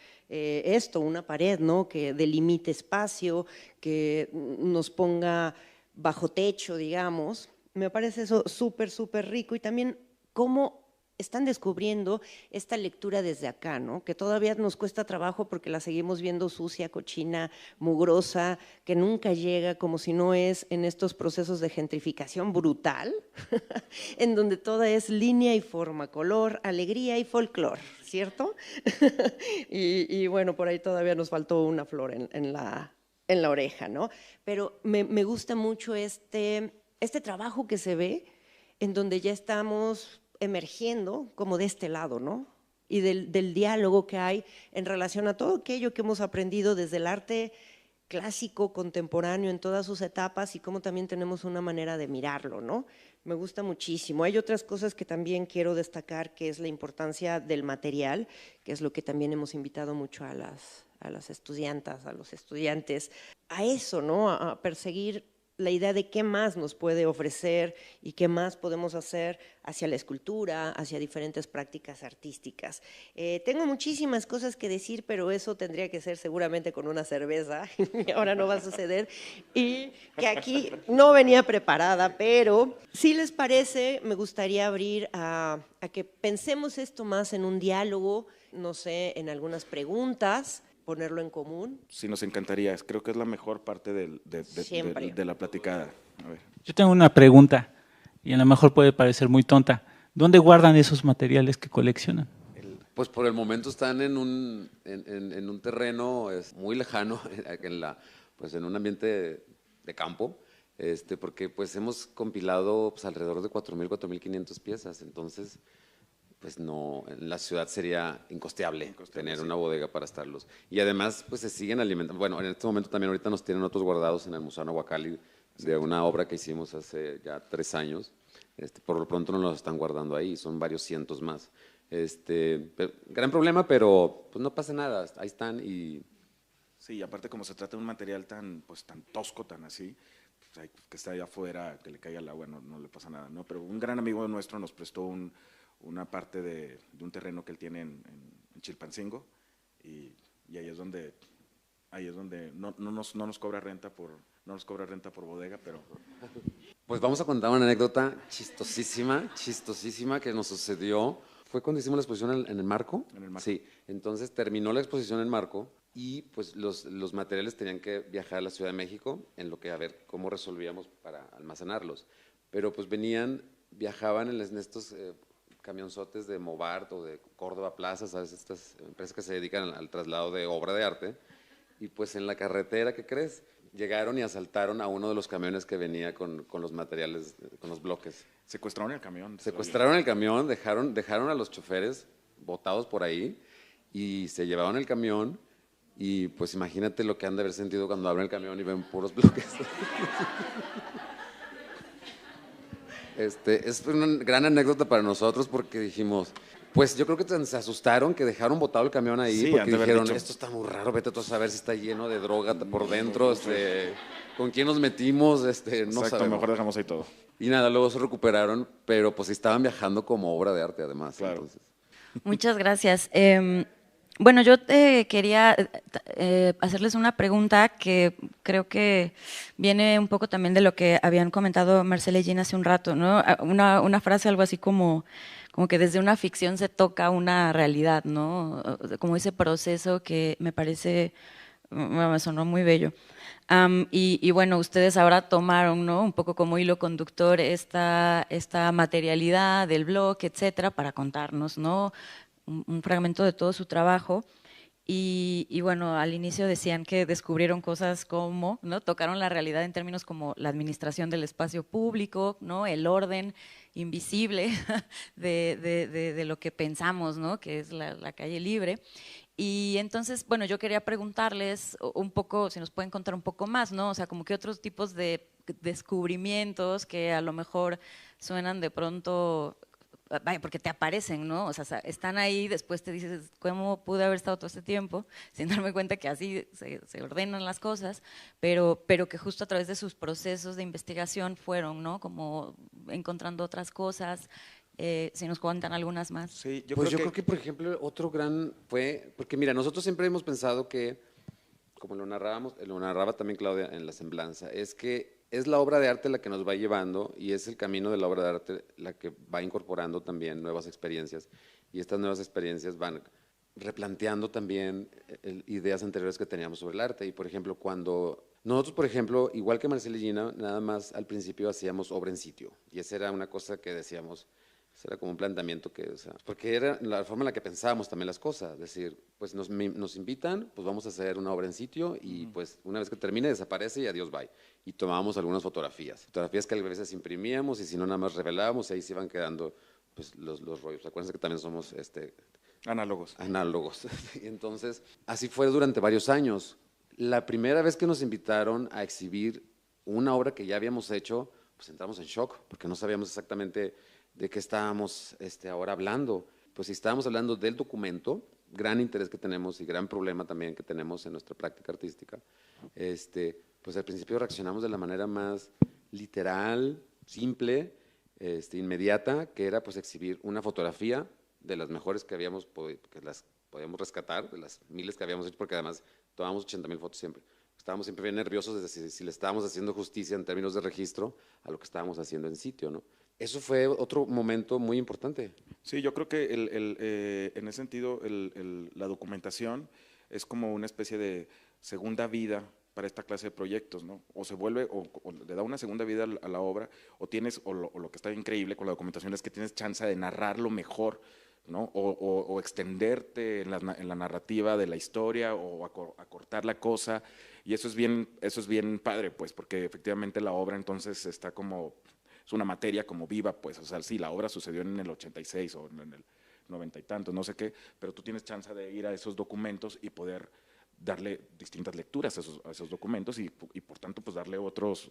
una pared, ¿no? Que delimite espacio, que nos ponga bajo techo, digamos? Me parece eso súper, súper rico y también cómo están descubriendo esta lectura desde acá, ¿no? Que todavía nos cuesta trabajo porque la seguimos viendo sucia, cochina, mugrosa, que nunca llega, como si no es en estos procesos de gentrificación brutal, en donde toda es línea y forma, color, alegría y folclor, ¿cierto? y bueno, por ahí todavía nos faltó una flor en la oreja, ¿no? Pero me gusta mucho este trabajo que se ve en donde ya estamos emergiendo como de este lado, ¿no? Y del diálogo que hay en relación a todo aquello que hemos aprendido desde el arte clásico, contemporáneo, en todas sus etapas y cómo también tenemos una manera de mirarlo, ¿no? Me gusta muchísimo. Hay otras cosas que también quiero destacar, que es la importancia del material, que es lo que también hemos invitado mucho a a las estudiantas, a los estudiantes, a eso, ¿no? A perseguir la idea de qué más nos puede ofrecer y qué más podemos hacer hacia la escultura, hacia diferentes prácticas artísticas. Tengo muchísimas cosas que decir, pero eso tendría que ser seguramente con una cerveza, y ahora no va a suceder, y que aquí no venía preparada, pero si les parece, me gustaría abrir a que pensemos esto más en un diálogo, no sé, en algunas preguntas, ponerlo en común. Sí, nos encantaría. Creo que es la mejor parte de la platicada. A ver. Yo tengo una pregunta, y a lo mejor puede parecer muy tonta. ¿Dónde guardan esos materiales que coleccionan? Pues por el momento están en un terreno muy lejano, pues en un ambiente de campo, porque pues hemos compilado pues, alrededor de 4.000, 4.500 piezas, entonces pues no, en la ciudad sería incosteable tener una bodega para estarlos. Y además pues se siguen alimentando, bueno, en este momento también ahorita nos tienen otros guardados en el Museo Nahuacalli de una obra que hicimos hace ya 3 años, por lo pronto no los están guardando ahí, son varios cientos más. Gran problema, pero pues no pasa nada, ahí están y… Sí, aparte como se trata de un material tan tosco, tan así, pues, que está allá afuera, que le caiga el agua, no le pasa nada, ¿no? Pero un gran amigo nuestro nos prestó una parte de un terreno que él tiene en Chilpancingo y ahí es donde no nos cobra renta por bodega, pero… Pues vamos a contar una anécdota chistosísima que nos sucedió. Fue cuando hicimos la exposición en el Marco. En el Marco. Sí, entonces terminó la exposición en Marco y pues los materiales tenían que viajar a la Ciudad de México en lo que a ver cómo resolvíamos para almacenarlos. Pero pues viajaban en estos camionzotes de Movart o de Córdoba Plaza, ¿sabes? Estas empresas que se dedican al traslado de obra de arte. Y pues en la carretera, ¿qué crees? Llegaron y asaltaron a uno de los camiones que venía con los materiales, con los bloques. Secuestraron el camión. Secuestraron el camión, dejaron a los choferes botados por ahí y se llevaron el camión y pues imagínate lo que han de haber sentido cuando abren el camión y ven puros bloques. Es una gran anécdota para nosotros porque dijimos, pues yo creo que se asustaron que dejaron botado el camión ahí, sí, porque dijeron, esto está muy raro, vete tú a saber si está lleno de droga por dentro, con quién nos metimos, no Exacto, sabemos. mejor dejamos ahí todo. Y nada, luego se recuperaron, pero pues estaban viajando como obra de arte además. Claro. Entonces. Muchas gracias. Bueno, yo quería hacerles una pregunta que creo que viene un poco también de lo que habían comentado Marcela y Gina hace un rato, ¿no? Una frase algo así como que desde una ficción se toca una realidad, ¿no? Como ese proceso que me parece, me sonó muy bello. Y bueno, ustedes ahora tomaron, ¿no? Un poco como hilo conductor esta materialidad del blog, etcétera, para contarnos, ¿no? Un fragmento de todo su trabajo. Y bueno, al inicio decían que descubrieron cosas como, ¿no? Tocaron la realidad en términos como la administración del espacio público, ¿no? El orden invisible de lo que pensamos, ¿no? Que es la calle libre. Y entonces, bueno, yo quería preguntarles un poco, si nos pueden contar un poco más, ¿no? O sea, como que otros tipos de descubrimientos que a lo mejor suenan de pronto, vaya, porque te aparecen, ¿no? O sea, están ahí, después te dices, ¿cómo pude haber estado todo este tiempo? Sin darme cuenta que así se ordenan las cosas, pero que justo a través de sus procesos de investigación fueron, ¿no? Como encontrando otras cosas. Si nos cuentan algunas más. Sí, yo creo que, por ejemplo, otro gran fue, porque mira, nosotros siempre hemos pensado que, como lo narraba también Claudia en La Semblanza, es que es la obra de arte la que nos va llevando y es el camino de la obra de arte la que va incorporando también nuevas experiencias y estas nuevas experiencias van replanteando también ideas anteriores que teníamos sobre el arte. Y, por ejemplo, cuando nosotros, por ejemplo, igual que Marcela y Gina, nada más al principio hacíamos obra en sitio y esa era una cosa que decíamos… Era como un planteamiento que, o sea, porque era la forma en la que pensábamos también las cosas, es decir, pues nos invitan, pues vamos a hacer una obra en sitio y pues una vez que termine desaparece y adiós, bye. Y tomábamos algunas fotografías que a veces imprimíamos y si no nada más revelábamos y ahí se iban quedando pues los rollos. Acuérdense que también somos análogos. Y entonces, así fue durante varios años. La primera vez que nos invitaron a exhibir una obra que ya habíamos hecho, pues entramos en shock porque no sabíamos exactamente de qué estábamos ahora hablando. Pues estábamos hablando del documento gran interés que tenemos y gran problema también que tenemos en nuestra práctica artística, pues al principio reaccionamos de la manera más literal, simple, inmediata, que era pues exhibir una fotografía de las mejores que las podíamos rescatar, de las miles que habíamos hecho, porque además tomamos 80,000 fotos siempre. Estábamos siempre bien nerviosos de si le estábamos haciendo justicia en términos de registro a lo que estábamos haciendo en sitio, ¿no? Eso fue otro momento muy importante. Sí, yo creo que en ese sentido la documentación es como una especie de segunda vida para esta clase de proyectos, ¿no? O se vuelve, o le da una segunda vida a la obra, o lo que está increíble con la documentación es que tienes chance de narrarlo mejor, ¿no? O extenderte en la narrativa de la historia, o acortar la cosa, y eso es bien padre, pues, porque efectivamente la obra entonces está como, es una materia como viva, pues, o sea, sí, la obra sucedió en el 86 o en el 90 y tantos, no sé qué, pero tú tienes chance de ir a esos documentos y poder darle distintas lecturas a esos documentos y por tanto pues darle otros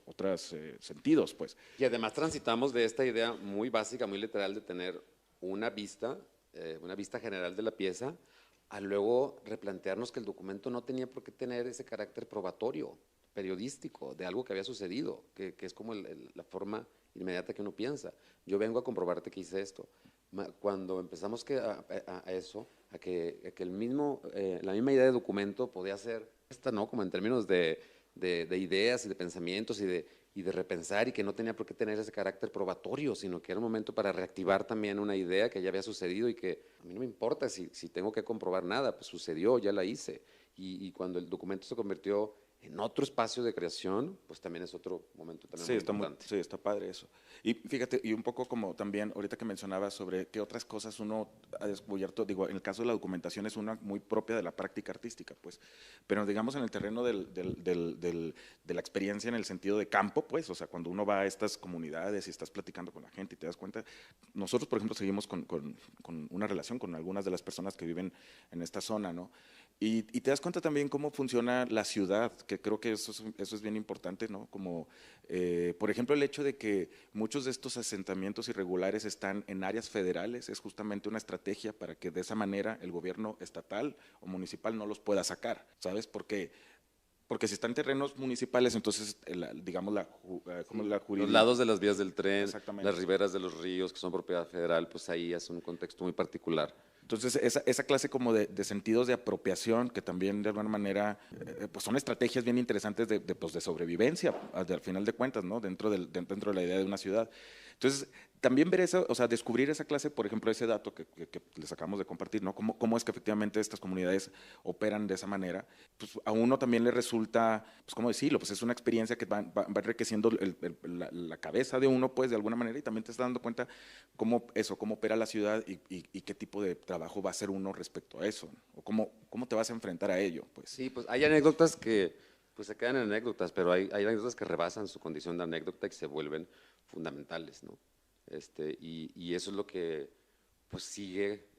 sentidos, pues. Y además transitamos de esta idea muy básica, muy literal de tener una vista general de la pieza, a luego replantearnos que el documento no tenía por qué tener ese carácter probatorio, periodístico, de algo que había sucedido, que es como la forma inmediata que uno piensa. Yo vengo a comprobarte que hice esto. Cuando empezamos a eso, a que la misma idea de documento podía ser esta, ¿no? Como en términos de ideas y de pensamientos y de repensar, y que no tenía por qué tener ese carácter probatorio, sino que era un momento para reactivar también una idea que ya había sucedido y que a mí no me importa si tengo que comprobar nada, pues sucedió, ya la hice. Y cuando el documento se convirtió en otro espacio de creación, pues también es otro momento también muy importante. Sí, está padre eso. Y fíjate, y un poco como también, ahorita que mencionabas sobre qué otras cosas uno ha descubierto, digo, en el caso de la documentación es una muy propia de la práctica artística, pues, pero digamos en el terreno de la experiencia en el sentido de campo, pues, o sea, cuando uno va a estas comunidades y estás platicando con la gente y te das cuenta, nosotros, por ejemplo, seguimos con una relación con algunas de las personas que viven en esta zona, ¿no? Y te das cuenta también cómo funciona la ciudad, que creo que eso es bien importante, ¿no? Como, por ejemplo, el hecho de que muchos de estos asentamientos irregulares están en áreas federales es justamente una estrategia para que de esa manera el gobierno estatal o municipal no los pueda sacar, ¿sabes? Porque si están en terrenos municipales, entonces, digamos, Los lados de las vías del tren, Exactamente. las riberas de los ríos, que son propiedad federal, pues ahí es un contexto muy particular. Entonces, esa clase como de sentidos de apropiación, que también de alguna manera, pues son estrategias bien interesantes pues de sobrevivencia, al final de cuentas, ¿no? Dentro de la idea de una ciudad. Entonces, también ver eso, o sea, descubrir esa clase, por ejemplo, ese dato que les acabamos de compartir, ¿no? Cómo es que efectivamente estas comunidades operan de esa manera, pues a uno también le resulta, pues cómo decirlo, pues es una experiencia que va enriqueciendo la cabeza de uno, pues de alguna manera, y también te estás dando cuenta cómo opera la ciudad y qué tipo de trabajo va a hacer uno respecto a eso, ¿no? O cómo te vas a enfrentar a ello, pues. Sí, pues hay anécdotas que pues se quedan en anécdotas, pero hay anécdotas que rebasan su condición de anécdota y que se vuelven fundamentales, ¿no? Y eso es lo que pues sigue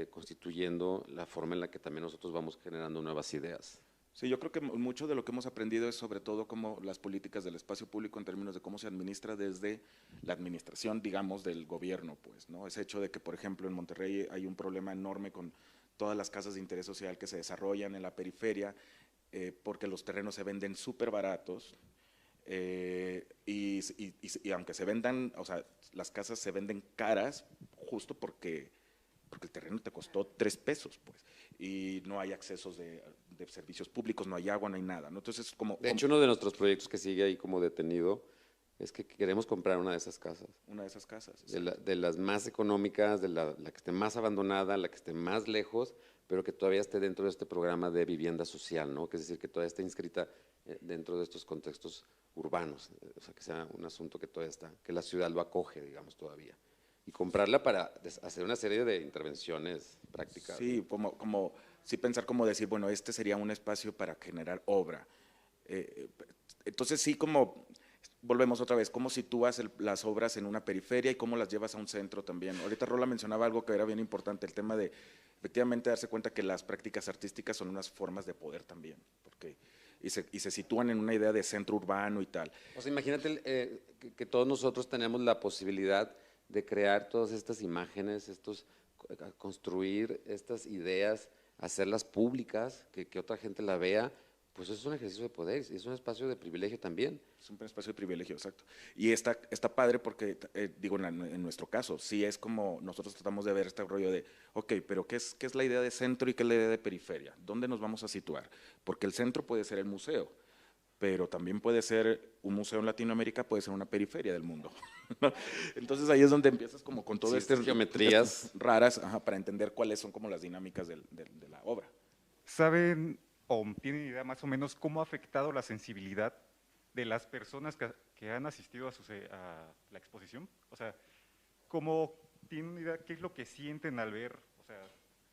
constituyendo la forma en la que también nosotros vamos generando nuevas ideas. Sí, yo creo que mucho de lo que hemos aprendido es sobre todo cómo las políticas del espacio público en términos de cómo se administra desde la administración, digamos, del gobierno, pues, ¿no? Ese hecho de que, por ejemplo, en Monterrey hay un problema enorme con todas las casas de interés social que se desarrollan en la periferia, porque los terrenos se venden súper baratos, y aunque se vendan, o sea, las casas se venden caras justo porque el terreno te costó 3 pesos, pues, y no hay accesos de servicios públicos, no hay agua, no hay nada, ¿no? Entonces, De hecho, uno de nuestros proyectos que sigue ahí como detenido es que queremos comprar una de esas casas. Una de esas casas. De las más económicas, de la que esté más abandonada, la que esté más lejos, pero que todavía esté dentro de este programa de vivienda social, ¿no? Que es decir, que todavía esté inscrita dentro de estos contextos urbanos, o sea, que sea un asunto que todavía está, que la ciudad lo acoge, digamos, todavía. Y comprarla para hacer una serie de intervenciones prácticas. Sí, sí pensar como decir, bueno, este sería un espacio para generar obra. Entonces sí, como volvemos otra vez, cómo sitúas las obras en una periferia y cómo las llevas a un centro también. Ahorita Rola mencionaba algo que era bien importante, el tema de efectivamente darse cuenta que las prácticas artísticas son unas formas de poder también, y se sitúan en una idea de centro urbano y tal. O sea, imagínate que todos nosotros tenemos la posibilidad de crear todas estas imágenes, construir estas ideas hacerlas públicas, que otra gente la vea, pues eso es un ejercicio de poder, y es un espacio de privilegio también. Es un espacio de privilegio, exacto. Y está padre porque, digo, en nuestro caso, sí es como nosotros tratamos de ver este rollo de, ok, pero qué es la idea de centro y qué es la idea de periferia? ¿Dónde nos vamos a situar? Porque el centro puede ser el museo, pero también puede ser un museo en Latinoamérica, puede ser una periferia del mundo, ¿no? Entonces ahí es donde empiezas como con todas estas geometrías raras, para entender cuáles son como las dinámicas de la obra. ¿Saben o tienen idea más o menos cómo ha afectado la sensibilidad de las personas que han asistido a la exposición? O sea, ¿cómo tienen idea qué es lo que sienten al ver? O sea,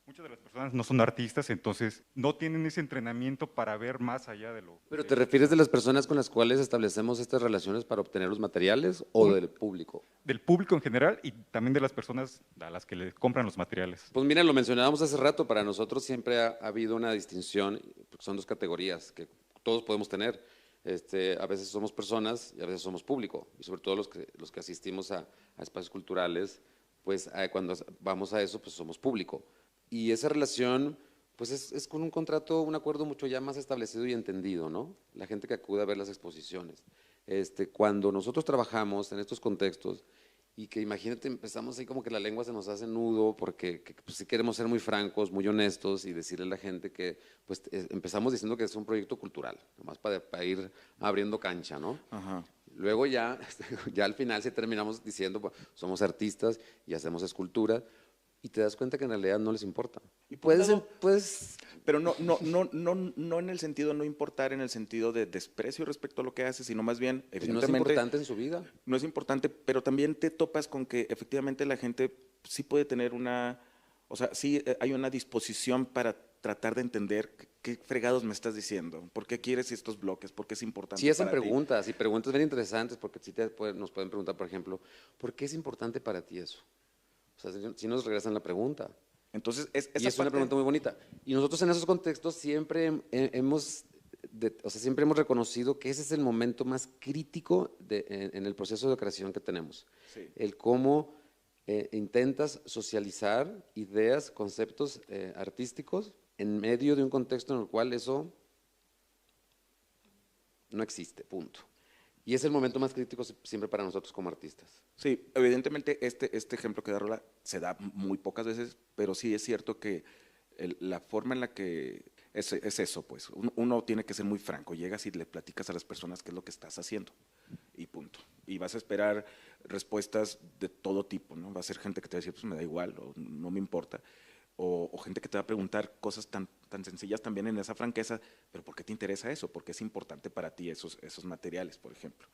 muchas de las personas no son artistas, entonces no tienen ese entrenamiento para ver más allá de lo… ¿Pero te refieres de las personas con las cuales establecemos estas relaciones para obtener los materiales o del público? Del público en general y también de las personas a las que le compran los materiales. Pues mira, lo mencionábamos hace rato, para nosotros siempre ha habido una distinción, porque son dos categorías que todos podemos tener. A veces somos personas y a veces somos público, y sobre todo los que asistimos a espacios culturales, pues cuando vamos a eso, pues somos público. Y esa relación, pues es con un contrato, un acuerdo mucho ya más establecido y entendido, ¿no? La gente que acude a ver las exposiciones. Cuando nosotros trabajamos en estos contextos, y que imagínate, empezamos ahí como que la lengua se nos hace nudo, porque pues, sí queremos ser muy francos, muy honestos, y decirle a la gente que pues empezamos diciendo que es un proyecto cultural, nomás para ir abriendo cancha, ¿no? Ajá. Luego ya al final sí terminamos diciendo, pues, somos artistas y hacemos escultura, y te das cuenta que en realidad no les importa. Y puedes… Pero no en el sentido, no importar en el sentido de desprecio respecto a lo que haces, sino más bien, no es evidentemente… importante en su vida. No es importante, pero también te topas con que efectivamente la gente sí puede tener o sea, sí hay una disposición para tratar de entender qué fregados me estás diciendo, por qué quieres estos bloques, por qué es importante Sí hacen para ti. preguntas, y preguntas bien interesantes, porque sí nos pueden preguntar, por ejemplo, ¿por qué es importante para ti eso? O sea, si nos regresan la pregunta. Entonces, Y es una pregunta muy bonita. Y nosotros en esos contextos siempre hemos reconocido que ese es el momento más crítico en el proceso de creación que tenemos. Sí. El cómo intentas socializar ideas, conceptos artísticos en medio de un contexto en el cual eso no existe, punto. Y es el momento más crítico siempre para nosotros como artistas. Sí, evidentemente este ejemplo que da Rola se da muy pocas veces, pero sí es cierto que la forma en la que es eso, pues, uno tiene que ser muy franco, llegas y le platicas a las personas qué es lo que estás haciendo y punto. Y vas a esperar respuestas de todo tipo, ¿no? Va a ser gente que te va a decir, pues me da igual, o no me importa, o gente que te va a preguntar cosas tan sencillas también en esa franqueza, pero ¿por qué te interesa eso? ¿Por qué es importante para ti esos materiales, por ejemplo?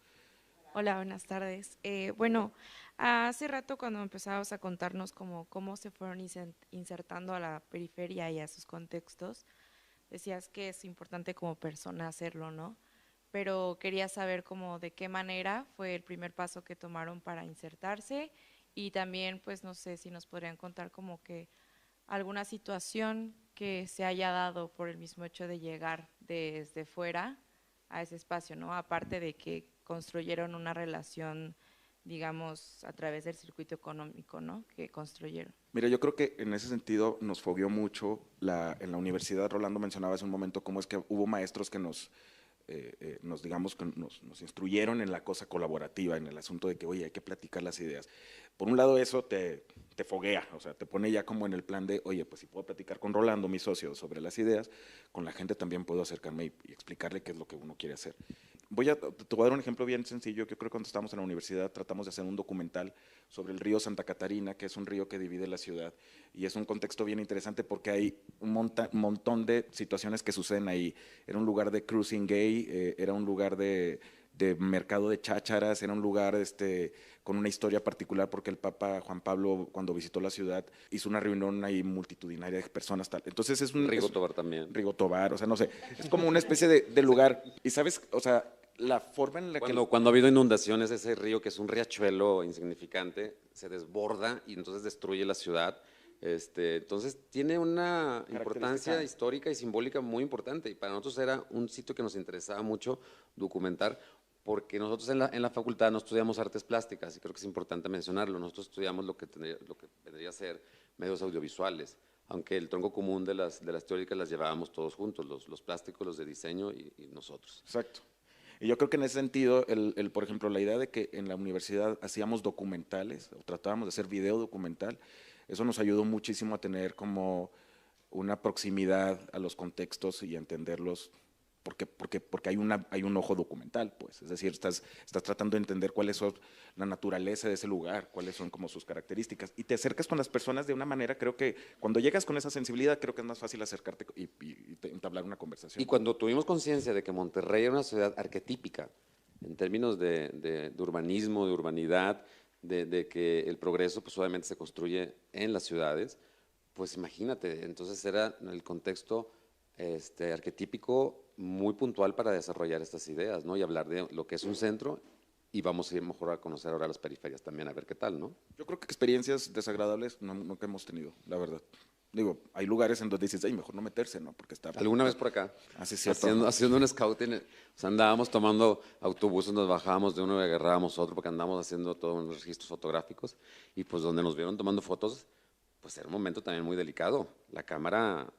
Hola, buenas tardes. Bueno, hace rato cuando empezabas a contarnos cómo se fueron insertando a la periferia y a sus contextos, decías que es importante como persona hacerlo, ¿no? Pero quería saber como de qué manera fue el primer paso que tomaron para insertarse, y también, pues, no sé si nos podrían contar como que alguna situación que se haya dado por el mismo hecho de llegar desde fuera a ese espacio, ¿no? Aparte de que construyeron una relación, digamos, a través del circuito económico, ¿no? Que construyeron. Mira, yo creo que en ese sentido nos fogueó mucho en la universidad. Rolando mencionaba hace un momento cómo es que hubo maestros que nos instruyeron en la cosa colaborativa, en el asunto de que, oye, hay que platicar las ideas. Por un lado, eso te foguea, o sea, te pone ya como en el plan de, oye, pues si puedo platicar con Rolando, mi socio, sobre las ideas, con la gente también puedo acercarme y explicarle qué es lo que uno quiere hacer. Te voy a dar un ejemplo bien sencillo. Yo creo que cuando estábamos en la universidad tratamos de hacer un documental sobre el río Santa Catarina, que es un río que divide la ciudad, y es un contexto bien interesante porque hay un montón de situaciones que suceden ahí. Era un lugar de cruising gay, era un lugar de mercado de chácharas, era un lugar con una historia particular porque el Papa Juan Pablo, cuando visitó la ciudad, hizo una reunión ahí multitudinaria de personas, tal. Entonces es un… Rigo Tobar también. Rigo Tobar, o sea, no sé, es como una especie de lugar, y sabes, o sea, la forma en la que… Cuando ha habido inundaciones, ese río, que es un riachuelo insignificante, se desborda y entonces destruye la ciudad. Entonces tiene una importancia histórica y simbólica muy importante, y para nosotros era un sitio que nos interesaba mucho documentar, porque nosotros en la facultad no estudiamos artes plásticas, y creo que es importante mencionarlo. Nosotros estudiamos lo que vendría a ser medios audiovisuales, aunque el tronco común de las teóricas las llevábamos todos juntos, los plásticos, los de diseño y nosotros. Exacto. Y yo creo que en ese sentido, por ejemplo, la idea de que en la universidad hacíamos documentales, o tratábamos de hacer video documental, eso nos ayudó muchísimo a tener como una proximidad a los contextos y a entenderlos, porque hay un ojo documental, pues. Es decir, estás tratando de entender cuáles son la naturaleza de ese lugar, cuáles son como sus características. Y te acercas con las personas de una manera, creo que cuando llegas con esa sensibilidad, creo que es más fácil acercarte y entablar una conversación. Y cuando tuvimos conciencia de que Monterrey era una ciudad arquetípica, en términos de urbanismo, de urbanidad, de que el progreso pues obviamente se construye en las ciudades, pues imagínate, entonces era el contexto arquetípico muy puntual para desarrollar estas ideas, ¿no? Y hablar de lo que es un centro, y vamos a ir mejor a conocer ahora las periferias también, a ver qué tal, ¿no? Yo creo que experiencias desagradables nunca hemos tenido, la verdad. Digo, hay lugares en donde dices, ay, mejor no meterse, ¿no? Porque está… Alguna vez por acá, Así es cierto. haciendo un scouting, o sea, andábamos tomando autobuses, nos bajábamos de uno y agarrábamos otro, porque andábamos haciendo todos unos registros fotográficos, y pues donde nos vieron tomando fotos, pues era un momento también muy delicado. La cámara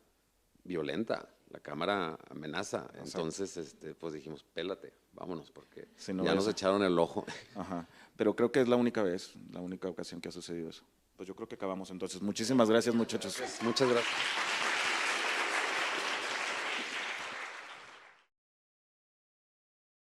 violenta, la cámara amenaza. Entonces, pues dijimos, pélate, vámonos, porque Sí, no ya vaya nos a- echaron el ojo. Ajá. Pero creo que es la única vez, la única ocasión que ha sucedido eso. Pues yo creo que acabamos entonces. Muchísimas gracias, muchachos. Muchas gracias.